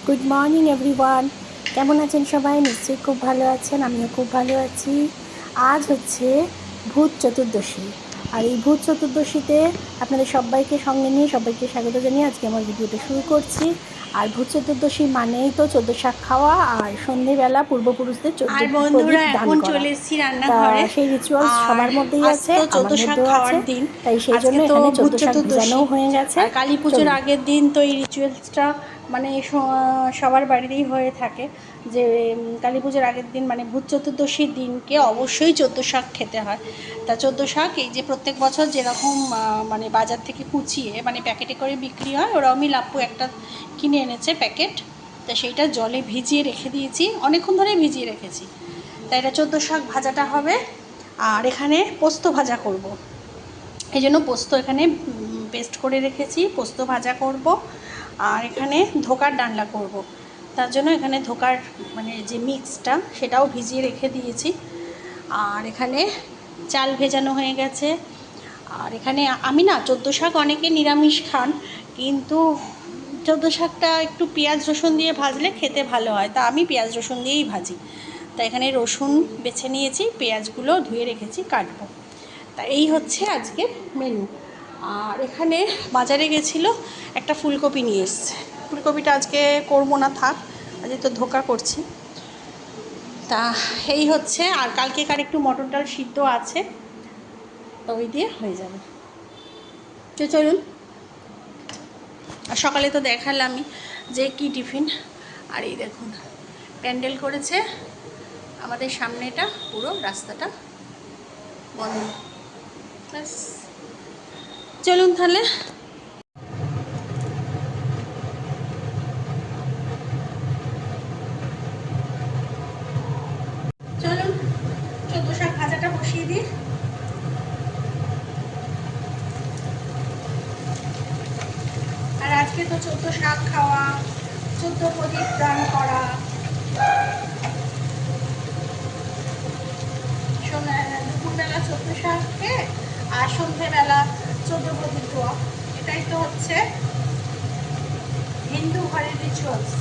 Good morning everyone. কেমন আছেন সবাই? নিশ্চয়ই খুব ভালো আছেন, আমিও খুব ভালো আছি। আজ হচ্ছে ভূত চতুর্দশী, আর এই ভূত চতুর্দশীতে আপনাদের সবাইকে সঙ্গে নিয়ে সবাইকে স্বাগত জানিয়ে আজকে আমার ভিডিওটা শুরু করছি। আর ভূত চতুর্দশী মানেই তো 14 শাক খাওয়া আর সন্ধেবেলা পূর্বপুরুষদের 14 আর বন্ধুরা প্রদীপ দান এখন করা। চলে এসেছি তা রান্নাঘরে। সেই রিচুয়ালস আর সবার মধ্যেই আজ আছে, তো 14 শাক আমাদেরও খাওয়ার আছে। দিন। তাই সেই আজকে জন্য তো এখানে ভূত 14 শাক চতুর্দশী ভেজানোও হয়ে গেছে। আর কালী পুজোর চলুন। আগের দিন তো এই রিচুয়ালসটা মানে সবার বাড়িতেই হয়ে থাকে যে কালী পুজোর আগের দিন মানে ভূত চতুর্দশীর দিনকে অবশ্যই 14 শাক খেতে হয়। তা 14 শাক এই যে প্রত্যেক বছর যেরকম মানে বাজার থেকে কুচিয়ে মানে প্যাকেটে করে বিক্রি হয়, ওরকমই লাপ্পু একটা কিনে এনেছে প্যাকেট। তা সেইটা জলে ভিজিয়ে রেখে দিয়েছি, অনেকক্ষণ ধরেই ভিজিয়ে রেখেছি। তাই এটা 14 শাক ভাজাটা হবে। আর এখানে পোস্ত ভাজা করব, এই জন্য পোস্ত এখানে পেস্ট করে রেখেছি, পোস্ত ভাজা করব। আর এখানে ধোকার ডালনা করব, তার জন্য এখানে ধোকার মানে যে মিক্সটা সেটাও ভিজিয়ে রেখে দিয়েছি। আর এখানে চাল ভেজানো হয়ে গেছে। আর এখানে আমি না 14 শাক অনেকে নিরামিষ খান, কিন্তু 14 শাকটা একটু পেঁয়াজ রসুন দিয়ে ভাজলে খেতে ভালো হয়, তা আমি পেঁয়াজ রসুন দিয়েই ভাজি। তা এখানে রসুন বেছে নিয়েছি, পেঁয়াজগুলো ধুয়ে রেখেছি, কাটবো। তা এই হচ্ছে আজকের মেনু। আর এখানে বাজারে গেছিলো, একটা ফুলকপি নিয়ে এসছে। ফুলকপিটা আজকে করবো না, থাক, আজকে তো ধোকা করছি। তা এই হচ্ছে। আর কালকেকার একটু মটর ডাল সিদ্ধ আছে, তো ওই দিয়ে হয়ে যাবে। চলুন। আর সকালে তো দেখালামই যে কি টিফিন। আর এই দেখুন প্যান্ডেল করেছে আমাদের সামনেটা, পুরো রাস্তাটা বন্ধ। ব্যাস, চলুন তাহলে। চলুন 14 শাক ভাজাটা বসিয়ে দিই। আর আজকে তো 14 শাক খাওয়া, 14 প্রদীপ দান করা, দুপুরবেলা 14 শাক খেয়ে আর সন্ধ্যেবেলা 14 প্রদীপ দেওয়া, এটাই তো হচ্ছে হিন্দু ঘরের রিচুয়ালস।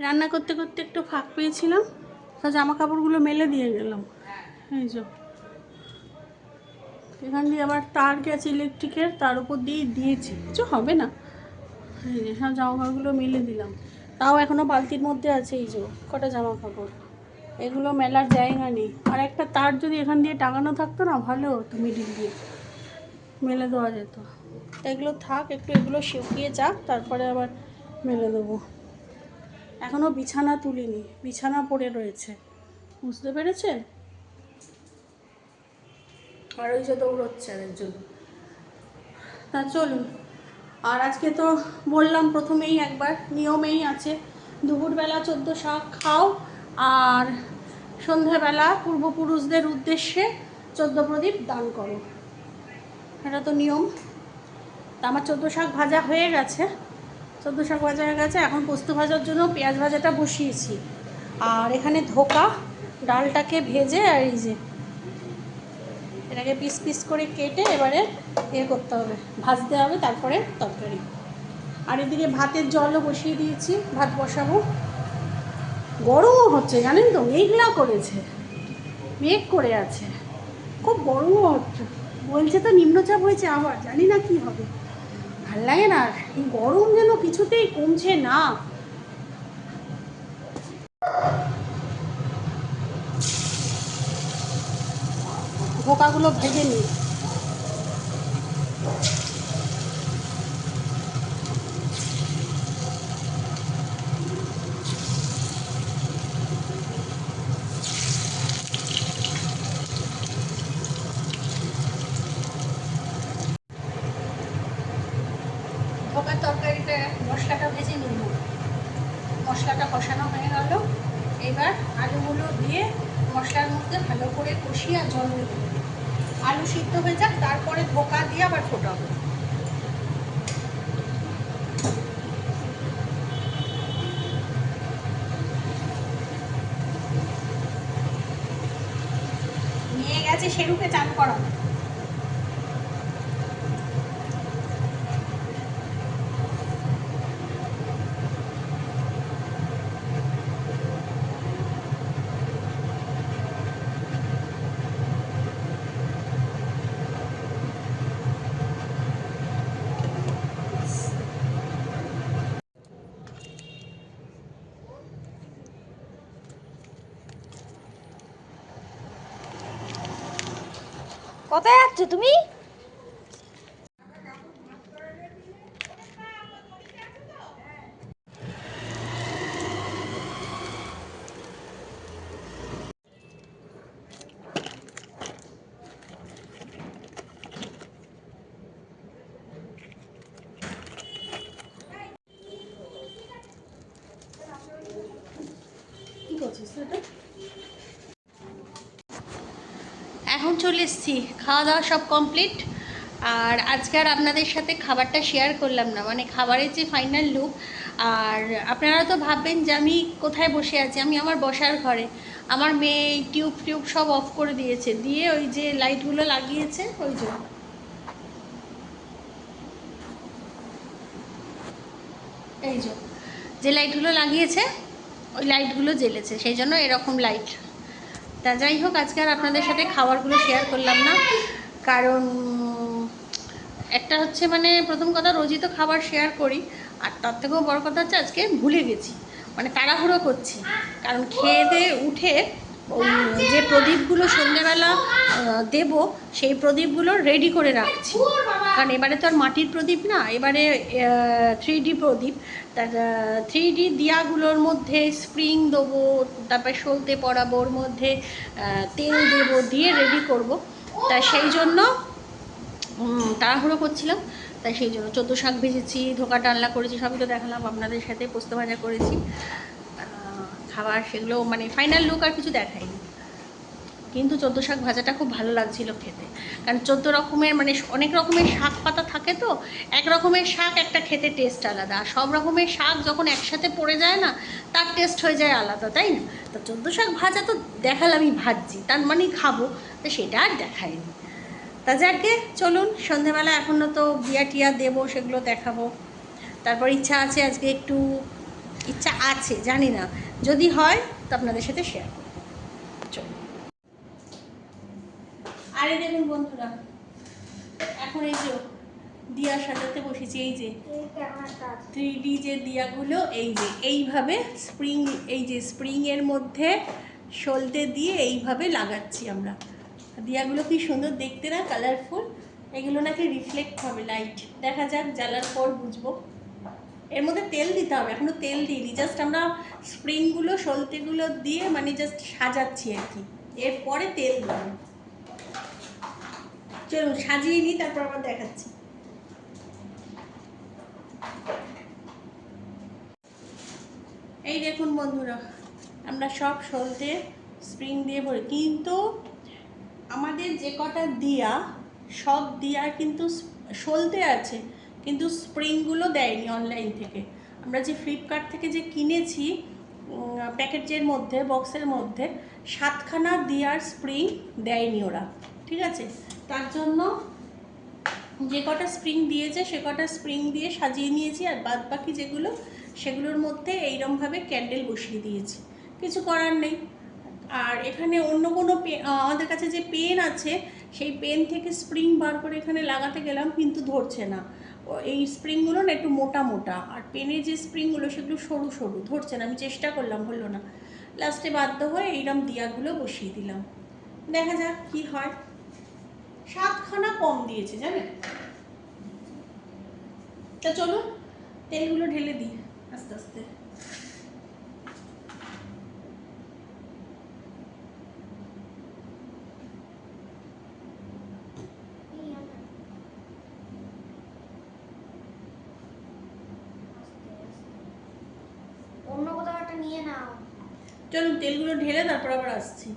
রান্না করতে করতে একটু ফাঁক পেয়েছিলাম, তো জামা কাপড়গুলো মেলে দিয়ে গেলাম। এই যে এখান দিয়ে আবার তার গেছে ইলেকট্রিকের, তার উপর দিয়েছি, কিছু হবে না। এই যে সব জামা কাপড়গুলো মেলে দিলাম, তাও এখনও বালতির মধ্যে আছে। এই যে কটা জামা কাপড়, এগুলো মেলার জায়গা নেই। আর একটা তার যদি এখান দিয়ে টাঙানো থাকতো না, ভালো হতো, মিডিল দিয়ে মেলে দেওয়া যেত। এগুলো থাক, একটু এগুলো শুকিয়ে যাক, তারপরে আবার মেলে দেবো। এখনও বিছানা তুলিনি, বিছানা পড়ে রয়েছে, বুঝতে পেরেছেন? আর ওই যে দৌড়চ্ছে আরেকজন। তা চলুন। আর আজকে তো বললাম প্রথমেই একবার, নিয়মেই আছে দুপুরবেলা 14 শাক খাও, আর সন্ধ্যাবেলা পূর্বপুরুষদের উদ্দেশ্যে 14 প্রদীপ দান করো, এটা তো নিয়ম। তা আমার 14 শাক ভাজা হয়ে গেছে, 14 শাক ভাজা হয়ে গেছে। এখন পোস্ত ভাজার জন্য পেঁয়াজ ভাজাটা বসিয়েছি। আর এখানে ধোকা ডালটাকে ভেজে, আর এই যে এটাকে পিস পিস করে কেটে এবারে করতে হবে, ভাজতে হবে, তারপরে তরকারি। আর এদিকে ভাতের জলও বসিয়ে দিয়েছি, ভাত বসাবো। গরমও হচ্ছে জানেন তো, মেঘলা করেছে, মেঘ করে আছে, খুব গরমও হচ্ছে। বলছে তো নিম্নচাপ হয়েছে, আবার জানি না কি হবে। ভাল লাগে না, এই গরম যেন কিছুতেই কমছে না। ধোকাগুলো ভেজে নিই। ধোকার তরকারিতে মশলাটা ভেজে নিব। মশলাটা কষানো হয়ে গেল, এবার আলুগুলো দিয়ে মশলার মধ্যে ভালো করে কষিয়ে আর জল দেবো। আলু সিদ্ধ হয়ে যাক, তারপরে ধোকা দিয়ে আবার ফোটাবো। নিয়ে গেছে শেরুকে চান করানো। কোথায় যাচ্ছ তুমি? কি করছিস এটা? এখন চলে এসেছি, খাওয়া দাওয়া সব কমপ্লিট। আর আজকে আর আপনাদের সাথে খাবারটা শেয়ার করলাম না, মানে খাবারের যে ফাইনাল লুক। আর আপনারা তো ভাববেন যে আমি কোথায় বসে আছি, আমি আমার বসার ঘরে। আমার মেয়ে এই টিউব সব অফ করে দিয়েছে, দিয়ে ওই যে লাইটগুলো লাগিয়েছে, ওই যে এই যে লাইটগুলো লাগিয়েছে, ওই লাইটগুলো জ্বেলেছে, সেই জন্য এরকম লাইট। তা যাই হোক, আজকে আর আপনাদের সাথে খাবারগুলো শেয়ার করলাম না, কারণ একটা হচ্ছে মানে প্রথম কথা, রোজই তো খাবার শেয়ার করি, আর তার থেকেও বড় কথা হচ্ছে আজকে ভুলে গেছি, মানে তাড়াহুড়ো করছি। কারণ খেয়ে দিয়ে উঠে ওই যে প্রদীপগুলো সন্ধ্যেবেলা দেব, সেই প্রদীপগুলো রেডি করে রাখছি। কারণ এবারে তো আর মাটির প্রদীপ না, এবারে 3D প্রদীপ। তার 3D দিয়াগুলোর মধ্যে স্প্রিং দেবো, তারপরে সলতে পড়াবো, ওর মধ্যে তেল দেবো, দিয়ে রেডি করব। তা সেই জন্য তাড়াহুড়ো করছিলাম। তাই সেই জন্য 14 শাক ভেজেছি, ধোকা ডালনা করেছি, সবই তো দেখালাম আপনাদের সাথে, পোস্ত ভাজা করেছি। খাবার সেগুলো মানে ফাইনাল লুক আর কিছু দেখাইনি, কিন্তু 14 শাক ভাজাটা খুব ভালো লাগছিল খেতে। কারণ 14 রকমের মানে অনেক রকমের শাক পাতা থাকে, তো এক রকমের শাক একটা খেতে টেস্ট আলাদা, আর সব রকমের শাক যখন একসাথে পড়ে যায় না, তার টেস্ট হয়ে যায় আলাদা, তাই না? তো 14 শাক ভাজা তো দেখালামই ভাজছি, তার মানেই খাবো, তো সেটা আর দেখাইনি। তা যাকে চলুন, সন্ধেবেলা এখনও তো বিয়া টিয়া দেবো, সেগুলো দেখাবো। তারপর ইচ্ছা আছে আজকে একটু, ইচ্ছা আছে জানি না, যদি হয় তো আপনাদের সাথে শেয়ার করবো। চলুন। আরে দেখুন বন্ধুরা, এখন এই যে দিয়া সাজাতে বসেছি, এই যে 3D যে দিয়াগুলো, এই যে এইভাবে স্প্রিং, এই যে স্প্রিংয়ের মধ্যে সলতে দিয়ে এইভাবে লাগাচ্ছি আমরা। দিয়াগুলো কি সুন্দর দেখতে না, কালারফুল। এগুলো নাকি রিফ্লেক্ট হবে লাইট, দেখা যাক জ্বালার পর বুঝবো। এর মধ্যে তেল দিতে হবে, এখনো তেল দিইনি, জাস্ট আমরা স্প্রিংগুলো সলতেগুলো দিয়ে মানে জাস্ট সাজাচ্ছি আর কি, এরপরে তেল দেবো। চলুন সাজিয়ে নিই, তারপর আবার দেখাচ্ছি। এই দেখুন বন্ধুরা, আমরা সব সলতে স্প্রিং দিয়ে ভরি, কিন্তু আমাদের যে কটা দিয়া, সব দিয়ার কিন্তু সলতে আছে, কিন্তু স্প্রিংগুলো দেয়নি অনলাইন থেকে। আমরা যে ফ্লিপকার্ট থেকে যে কিনেছি প্যাকেটের মধ্যে, বক্সের মধ্যে 7খানা দিয়ার স্প্রিং দেয়নি ওরা, ঠিক আছে? তার জন্য যে কটা স্প্রিং দিয়েছে সে কটা স্প্রিং দিয়ে সাজিয়ে নিয়েছি, আর বাদ বাকি যেগুলো, সেগুলোর মধ্যে এইরকমভাবে ক্যান্ডেল বসিয়ে দিয়েছি, কিছু করার নেই। আর এখানে অন্য কোনো আমাদের কাছে যে পেন আছে, সেই পেন থেকে স্প্রিং বার করে এখানে লাগাতে গেলাম, কিন্তু ধরছে না। এই স্প্রিংগুলো না একটু মোটা মোটা, আর পেনের যে স্প্রিংগুলো সেগুলো সরু সরু, ধরছে না। আমি চেষ্টা করলাম, হলো না, লাস্টে বাধ্য হয়ে এইরকম দিয়াগুলো বসিয়ে দিলাম। দেখা যাক কি হয়। 7খানা কম দিয়েছে জানেন। তা চলুন তেলগুলো ঢেলে দিই আস্তে আস্তে। অন্য কোথাও একটা নিয়ে নাও। চলুন তেলগুলো ঢেলে তারপর আবার আসছি।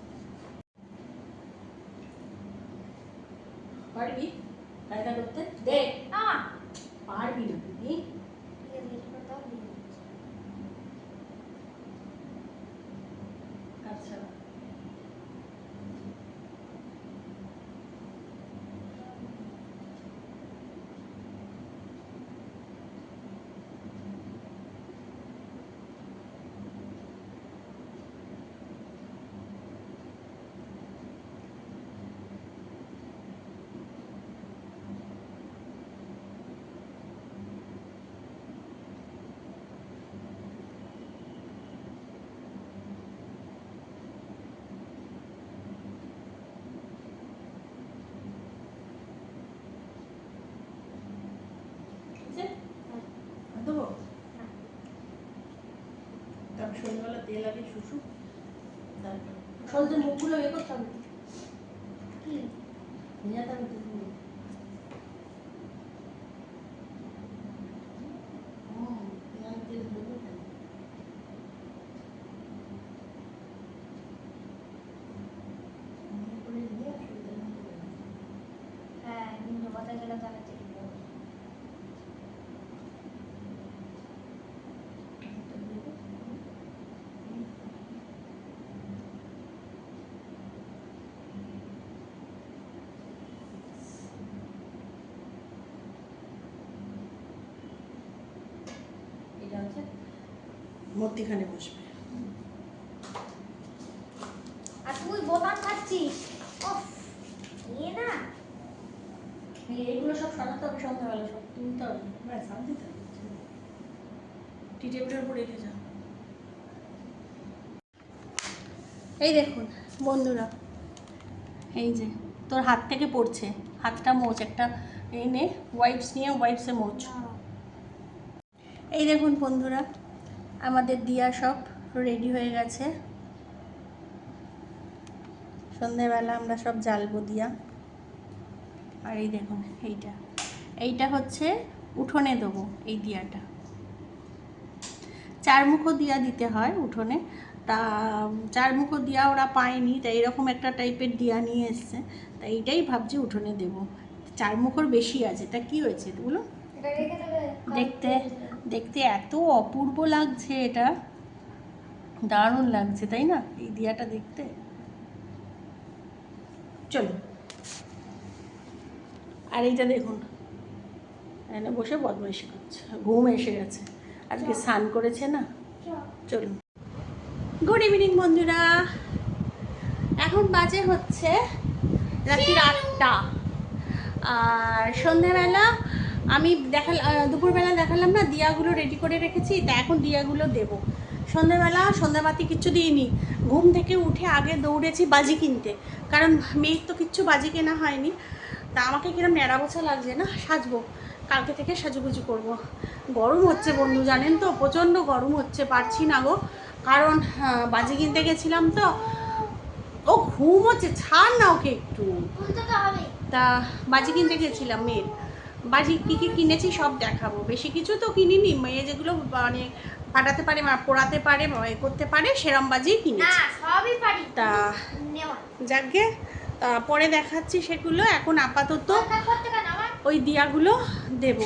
পারবি কায়দা করতে? দে। না পারবি না তুই? সন্ধ্যাবেলা তেল আগে শুশু, তারপর সলতে মুখগুলো ইয়ে করতে হবে, কি ভেজাতে হবে তো। পেঁয়াজ তেল ধরবে কেন? মনে করে নিয়ে অসুবিধা নেই। হ্যাঁ নিম্ন কথায় গেলে তাহলে ঠিক হবে। এটা হচ্ছে মধ্যিখানে বসবে। আর তুই বোতাম খাচ্ছিস, ওফ নিয়ে না। এইগুলো সব সরাতে হবে, সন্ধ্যাবেলা সব তুলতে হবে, ব্যাস আর দিতে হবে। টি টেবিলের উপর রেখে যাও। এই দেখুন বন্ধুরা, এই যে তোর হাত থেকে পড়ছে, হাতটা মোচ, একটা এই নে ওয়াইপস নিয়ে ওয়াইপসে মোচ। এই দেখুন বন্ধুরা, আমাদের দিয়া সব রেডি হয়ে গেছে। সন্ধেবেলা আমরা সব জ্বালবো দিয়া। আর এই দেখুন এইটা হচ্ছে উঠোনে দেবো। এই দিয়াটা চারমুখো দিয়া দিতে হয় উঠোনে, তা চারমুখো দিয়া ওরা পায়নি, তাই এরকম একটা টাইপের দিয়া নিয়ে এসছে, তা এইটাই ভাবছি উঠোনে দেবো। চারমুখোর বেশি আছে, তা কি হয়েছে এগুলো এটা রেখে দেবে। দেখতে দেখতে এত অপূর্ব লাগছে, এটা দারুণ লাগছে তাই না এই দিয়াটা দেখতে। চলো, আর এইটা দেখুন এখানে বসে বদমাইশি করছে, ঘুম এসে গেছে, আজকে স্নান করেছে না। চলুন, গুড ইভিনিং বন্ধুরা, এখন বাজে হচ্ছে রাত্রি 8টা। আর সন্ধ্যাবেলা আমি দুপুরবেলা দেখালাম না দিয়াগুলো রেডি করে রেখেছি, তা এখন দিয়াগুলো দেবো। সন্ধ্যাবেলা সন্ধ্যাবাতি কিচ্ছু দিইনি, ঘুম থেকে উঠে আগে দৌড়েছি বাজি কিনতে, কারণ মেয়ের তো কিচ্ছু বাজি কেনা হয়নি। তা আমাকে কিরম ন্যাড়া বোঝা লাগছে না, সাজবো, কালকে থেকে সাজুগুজু করব। গরম হচ্ছে বন্ধু, জানেন তো প্রচণ্ড গরম হচ্ছে, পারছি না গো, কারণ বাজি কিনতে গেছিলাম তো। ও ঘুম হচ্ছে, ছাড় না ওকে একটু। তুলতে তো হবে। তা বাজি কিনতে গেছিলাম, মেয়ের বাজি কী কী কিনেছি সব দেখাবো। বেশি কিছু তো কিনিনি, মেয়ে যেগুলো মানে ফাটাতে পারে, পোড়াতে পারে, করতে পারে সেরম বাজি না কিনেছি। সবই পারি তা নেওয়া। যাকগে, পরে দেখাচ্ছি সেগুলো। এখন আপাতত করতে কেন আমার ওই দিয়াগুলো দেব,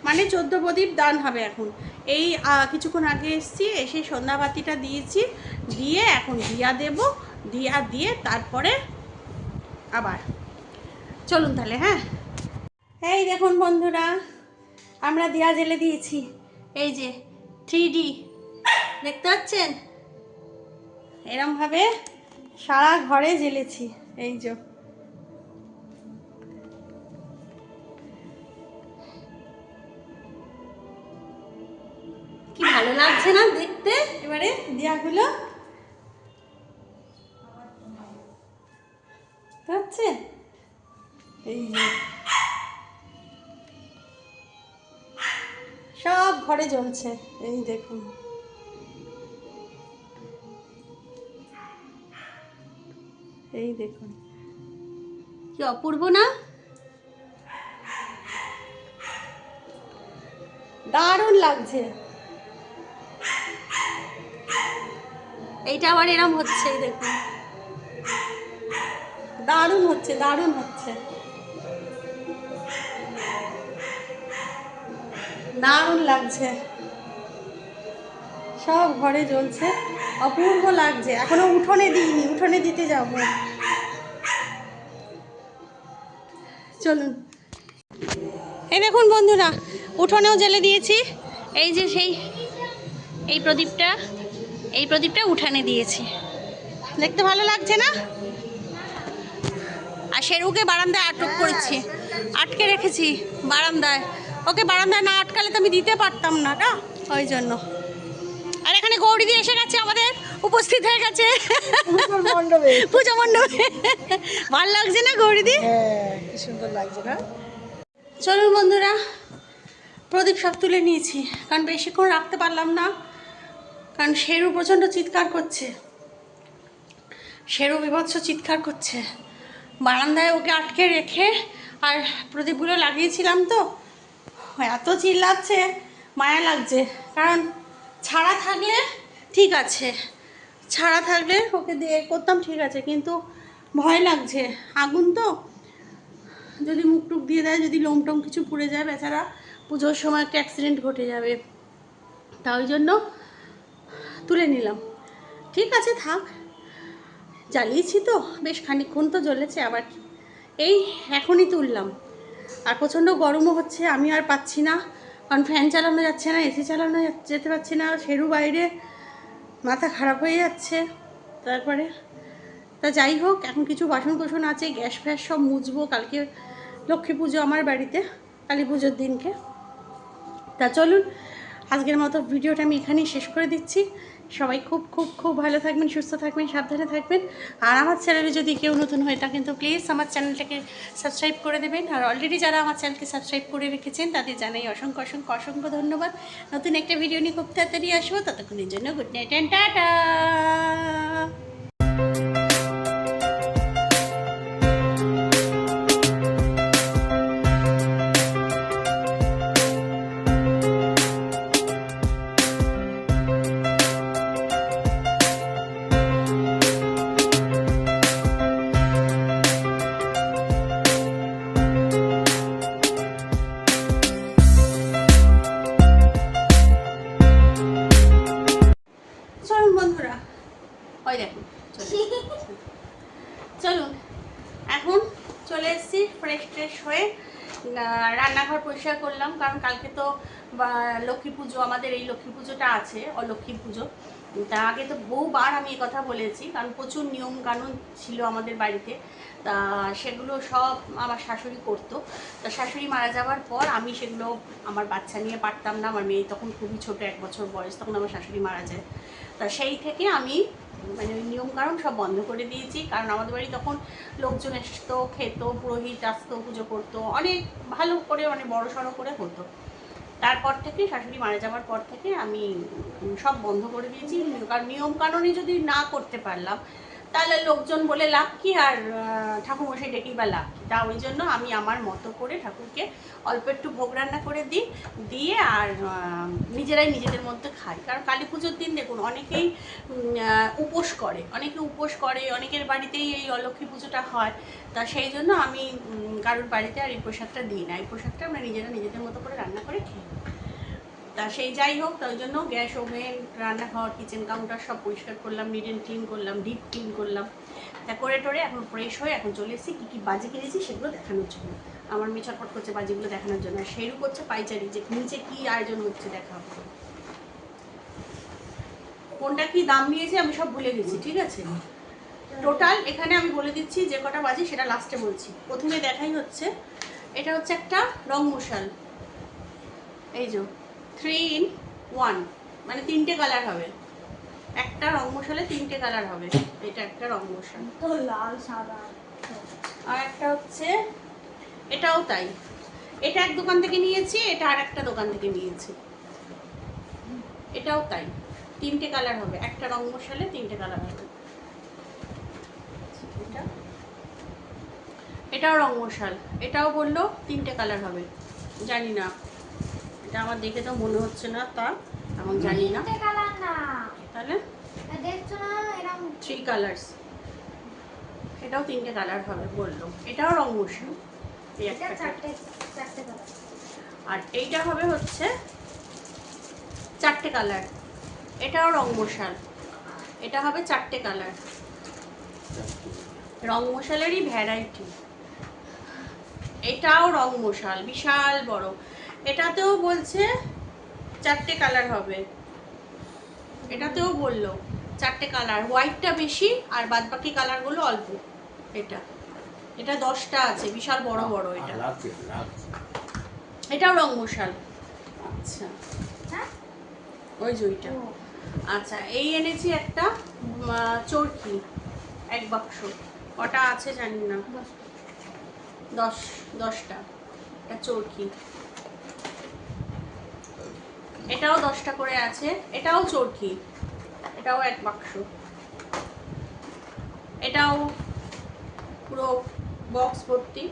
মানে 14 প্রদীপ দান হবে এখন। এই কিছুক্ষণ আগে এসেছি, এসে সন্ধ্যাবাতিটা দিয়েছি, দিয়ে এখন দিয়া দেব, দিয়া দিয়ে তারপরে আবার চলুন তাহলে। হ্যাঁ, এই দেখুন বন্ধুরা, আমরা দিয়া জ্বেলে দিয়েছি, এই যে 3D দেখতে পাচ্ছেন, এরমভাবে সারা ঘরে জ্বেলেছি। এই যে কি ভালো লাগছে না দেখতে এবারে দিয়াগুলো, পাচ্ছেন? এই যে সব ঘরে জ্বলছে, এই দেখুন। এই দেখুন কি অপূর্ব না, দারুণ লাগছে। এইটা আবার এরম হচ্ছে, এই দেখুন, দারুণ হচ্ছে, দারুণ হচ্ছে, দারুণ লাগছে, সব ঘরে জ্বলছে, অপূর্ব লাগছে। এখনো উঠোনে দিইনি, উঠোনে দিতে যাব। চলুন, এই দেখুন বন্ধুরা, উঠোনেও জ্বেলে দিয়েছি। এই যে এই প্রদীপটা উঠানে দিয়েছি, দেখতে ভালো লাগছে না। আর শেরুকে বারান্দায় আটকে রেখেছি বারান্দায়, ওকে বারান্দায় না আটকালে তো আমি দিতে পারতাম না, ওই জন্য। আর এখানে গৌরীদি এসে গেছে, আমাদের উপস্থিত হয়ে গেছে পুজো মণ্ডপে। ভালো লাগছে না গৌরীদি? কি সুন্দর লাগছে না। চলুন বন্ধুরা, প্রদীপ সব তুলে নিয়েছি, কারণ বেশিক্ষণ রাখতে পারলাম না, কারণ শেরু প্রচণ্ড চিৎকার করছে, শেরু বিভৎস চিৎকার করছে। বারান্দায় ওকে আটকে রেখে আর প্রদীপগুলো লাগিয়েছিলাম, তো এত চিল্লাচ্ছে, মায়া লাগছে। কারণ ছাড়া থাকলে ঠিক আছে, ছাড়া থাকলে ওকে দিয়ে করতাম ঠিক আছে, কিন্তু ভয় লাগছে, আগুন তো, যদি মুখ টুক দিয়ে দেয়, যদি লোম টোম কিছু পুড়ে যায়, বেচারা পুজোর সময় একটা অ্যাক্সিডেন্ট ঘটে যাবে। তা ওই জন্য তুলে নিলাম। ঠিক আছে থাক, জ্বালিয়েছি তো বেশ খানিকক্ষণ তো জ্বলেছে, আবার এই এখনই তুললাম। আর প্রচণ্ড গরমও হচ্ছে, আমি আর পাচ্ছি না, কারণ ফ্যান চালানো যাচ্ছে না, এসি চালানো যেতে পারছি না, শেরু বাইরে, মাথা খারাপ হয়ে যাচ্ছে। তারপরে তা যাই হোক, এখন কিছু বাসন কোসন আছে, গ্যাস ফ্যাস সব মুছবো। কালকে লক্ষ্মী পুজো আমার বাড়িতে, কালী পুজোর দিনকে। তা চলুন, আজকের মতো ভিডিওটা আমি এখানেই শেষ করে দিচ্ছি। সবাই খুব খুব খুব ভালো থাকবেন, সুস্থ থাকবেন, সাবধানে থাকবেন। আর আমার চ্যানেলে যদি কেউ নতুন হয়ে থাকেন তো প্লিজ আমার চ্যানেলটাকে সাবস্ক্রাইব করে দেবেন। আর অলরেডি যারা আমার চ্যানেলকে সাবস্ক্রাইব করে রেখেছেন তাদের জানাই অসংখ্য অসংখ্য অসংখ্য ধন্যবাদ। নতুন একটা ভিডিও নিয়ে খুব তাড়াতাড়ি আসবো, ততক্ষণের জন্য গুড নাইট অ্যান্ড টাটা। চলুন বন্ধুরা, ওই দেখুন, চলুন এখন চলে এসেছি ফ্রেশ ট্রেশ হয়ে। রান্নাঘর পরিষ্কার করলাম, কারণ কালকে তো লক্ষ্মী পুজো, আমাদের এই লক্ষ্মী পুজোটা আছে, অলক্ষ্মী পুজো। তা আগে তো বহুবার আমি এই কথা বলেছি, কারণ প্রচুর নিয়ম কানুন ছিল আমাদের বাড়িতে। তা সেগুলো সব আমার শাশুড়ি করতো। তা শাশুড়ি মারা যাওয়ার পর আমি সেগুলো আমার বাচ্চা নিয়ে পারতাম না, আমার মেয়ে তখন খুবই ছোটো, 1 বছর বয়স, তখন আমার শাশুড়ি মারা যায়। তা সেই থেকে আমি মানে ওই নিয়মকানুন সব বন্ধ করে দিয়েছি। কারণ আমাদের বাড়ি তখন লোকজন আসতো, খেত, পুরোহিত আসতো, পুজো করতো, অনেক ভালো করে, অনেক বড় সড়ো করে হতো। তারপর থেকে, শাশুড়ি মারা যাওয়ার পর থেকে আমি সব বন্ধ করে দিয়েছি। কারণ নিয়মকানুনই যদি না করতে পারলাম, তাহলে লোকজন বলে লাভ কি, আর ঠাকুরমশাই ডেকেই বা লাভ কি। তা ওই জন্য আমি আমার মতো করে ঠাকুরকে অল্প একটু ভোগ রান্না করে দিই, দিয়ে আর নিজেরাই নিজেদের মধ্যে খাই। কারণ কালী পুজোর দিন দেখুন অনেকেই উপোস করে, অনেকের বাড়িতেই এই অলক্ষ্মী পুজোটা হয়। তা সেই জন্য আমি কারোর বাড়িতে আর এই প্রসাদটা দিই না, এই প্রসাদটা আমরা নিজেরা নিজেদের মতো করে রান্না করে খাই। তা সেই যাই হোক, তাই জন্য গ্যাস ওভেন, রান্নাঘর, কিচেন কাউন্টার সব পরিষ্কার করলাম, নিট অ্যান্ড ক্লিন করলাম, ডিপ ক্লিন করলাম। তা করে টোরে এখন ফ্রেশ হয়ে এখন চলে এসেছি কী কী বাজি কিনেছি সেগুলো দেখানোর জন্য। আমার মেয়ে ছটফট করছে বাজিগুলো দেখানোর জন্য, আর সেরু করছে পাইচারি, যে নিচে কী আয়োজন হচ্ছে দেখাবো। কোনটা কী দাম নিয়েছে আমি সব ভুলে গেছি, ঠিক আছে। টোটাল এখানে আমি বলে দিচ্ছি, যে কটা বাজি সেটা লাস্টে বলছি। প্রথমে দেখাই হচ্ছে, এটা হচ্ছে একটা রং মশাল, এই যে 3 in 1, মানে 3টে কালার হবে। একটা রং মশালে 3টে কালার হবে। এটা একটা রং মশাল, তো লাল সাদা। আর একটা হচ্ছে এটাও তাই। এটা এক দোকান থেকে নিয়েছি, এটা আর একটা দোকান থেকে নিয়েছি। এটাও তাই, 3টে কালার হবে, একটা রং মশালে 3টে কালার হবে। এটাও রং মশাল, এটাও বললো 3টে কালার হবে। জানি না, এটা আমার দেখে তো মনে হচ্ছে না, তা এখন জানি না। কালার না, তাহলে দেখছো না এরকম 3 কালার্স। এটাও 3টে কালার হবে বললো, এটাও রং মশাল, এই এটা একটা। চারটে কালার। আর এইটা হবে হচ্ছে 4টে কালার, এটাও রং মশাল, এটা হবে 4টে কালার। রং মশালেরই ভ্যারাইটি। এটাও রং মশাল, বিশাল বড়, এটাতেও বলছে 4টে কালার হবে। এটাতেও বললো 4টে কালার, হোয়াইটটা বেশি আর বাদবাকি কালারগুলো অল্প। এটা 10টা আছে, বিশাল বড় বড়। এটা এটাও রং মশাল। আচ্ছা, হ্যাঁ ওই জইটা। আচ্ছা, এই এনেছি একটা চরকি, 1 বাক্স। কটা আছে জানি না, 10টা। এটা চরকি, এটাও 10টা করে আছে। এটাও চরকি, এটাও 1 বাক্স, এটাও পুরো বক্স ভর্তি,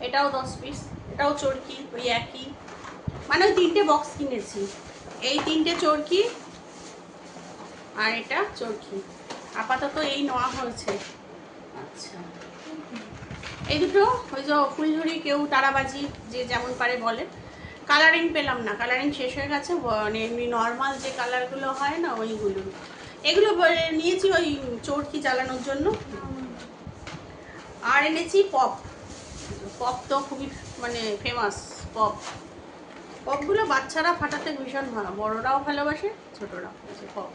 এটাও 10 পিস, এটাও চরকি ওই একই, মানে ওই 3টে বক্স কিনেছি। এই 3টে চরকি আর এটা চরকি, আপাতত এই নেওয়া হয়েছে। আচ্ছা, এই দুটো ওই যে ফুলঝুরি কেউ তারাবাজি যে যেমন পারে বলে। কালারিং পেলাম না, কালারিং শেষ হয়ে গেছে, মানে এমনি নর্মাল যে কালারগুলো হয় না ওইগুলো। এগুলো নিয়েছি ওই চরকি জ্বালানোর জন্য। আর এনেছি পপ, পপ তো খুবই মানে ফেমাস পপ। পপগুলো বাচ্চারা ফাটাতে ভীষণ ভালো, বড়রাও ভালোবাসে, ছোটরাও পপ,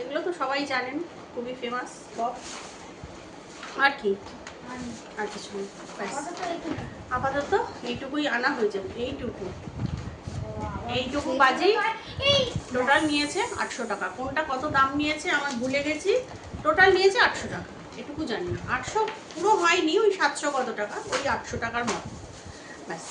এগুলো তো সবাই জানেন, খুবই ফেমাস পপ। আর কি, আর কিছু নেই, ব্যাস। আপাতত এইটুকুই আনা হয়ে যাবে, এইটুকু বাজেই টোটাল নিয়েছে 800 টাকা। কোনটা কত দাম নিয়েছে আমার ভুলে গেছি, টোটাল নিয়েছে 800 টাকা, এটুকু জানি। 800 পুরো হয়নি, ওই 700 কত টাকা, ওই 800 টাকার মতো, ব্যাস।